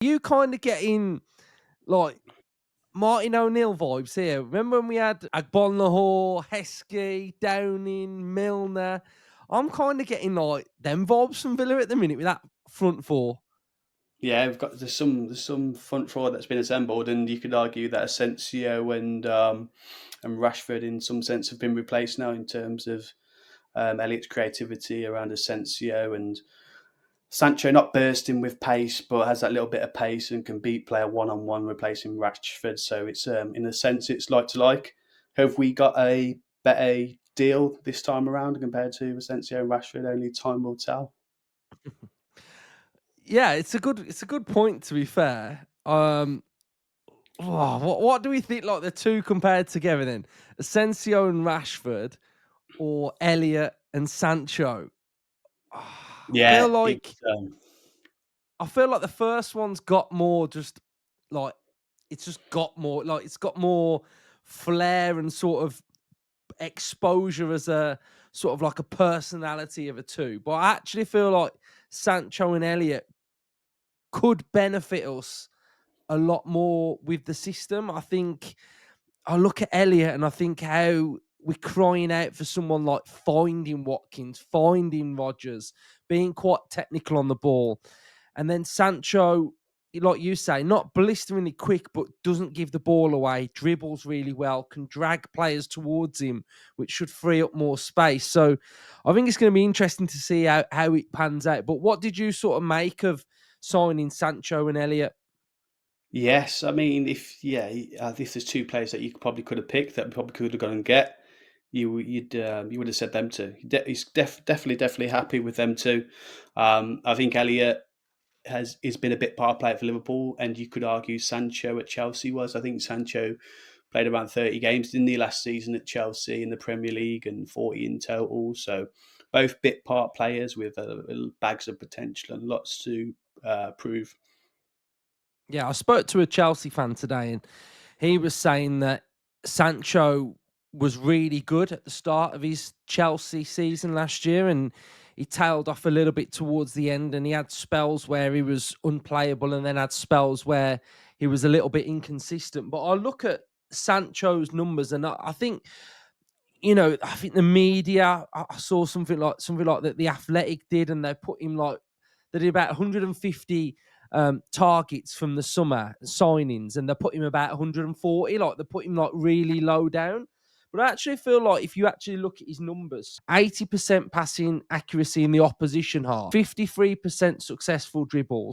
You kind of getting like Martin O'Neill vibes here. Remember when we had Agbonlahor, Heskey, Downing, Milner? I'm kind of getting like them vibes from Villa at the minute with that front four. Yeah, there's some front four that's been assembled, and you could argue that Asensio and Rashford, in some sense, have been replaced now in terms of Elliot's creativity around Asensio, and Sancho not bursting with pace, but has that little bit of pace and can beat player one on one, replacing Rashford. So it's in a sense it's like to like. Have we got a better deal this time around compared to Asensio and Rashford? Only time will tell. Yeah, it's a good point to be fair. What do we think like the two compared together then? Asensio and Rashford or Elliot and Sancho? I feel Yeah, like it's the first one's got more just like it's just got more like it's got more flair and sort of exposure as a sort of like a personality of a two. But I actually feel like Sancho and Elliot could benefit us a lot more with the system. I think I look at Elliot and I think how we're crying out for someone like finding Watkins, finding Rogers, being quite technical on the ball. And then Sancho, like you say, not blisteringly quick, but doesn't give the ball away, dribbles really well, can drag players towards him, which should free up more space. So I think it's going to be interesting to see how it pans out. But what did you sort of make of signing Sancho and Elliot? yes. I mean, if there's two players that you probably could have picked that we probably could have gone and get, you would have said them two. He's definitely happy with them two. I think Elliot has been a bit part player for Liverpool, and you could argue Sancho at Chelsea was. I think Sancho played around 30 games in the last season at Chelsea in the Premier League and 40 in total. So both bit part players with bags of potential and lots to prove. Yeah, I spoke to a Chelsea fan today, and he was saying that Sancho was really good at the start of his Chelsea season last year, and he tailed off a little bit towards the end, and he had spells where he was unplayable, and then had spells where he was a little bit inconsistent. But I look at Sancho's numbers, and I think I think the media. I saw something like that the Athletic did, and they put him like they did about 150 targets from the summer signings, and they put him about 140. Like they put him like really low down. But I actually feel like if you actually look at his numbers, 80% passing accuracy in the opposition half, 53% successful dribbles,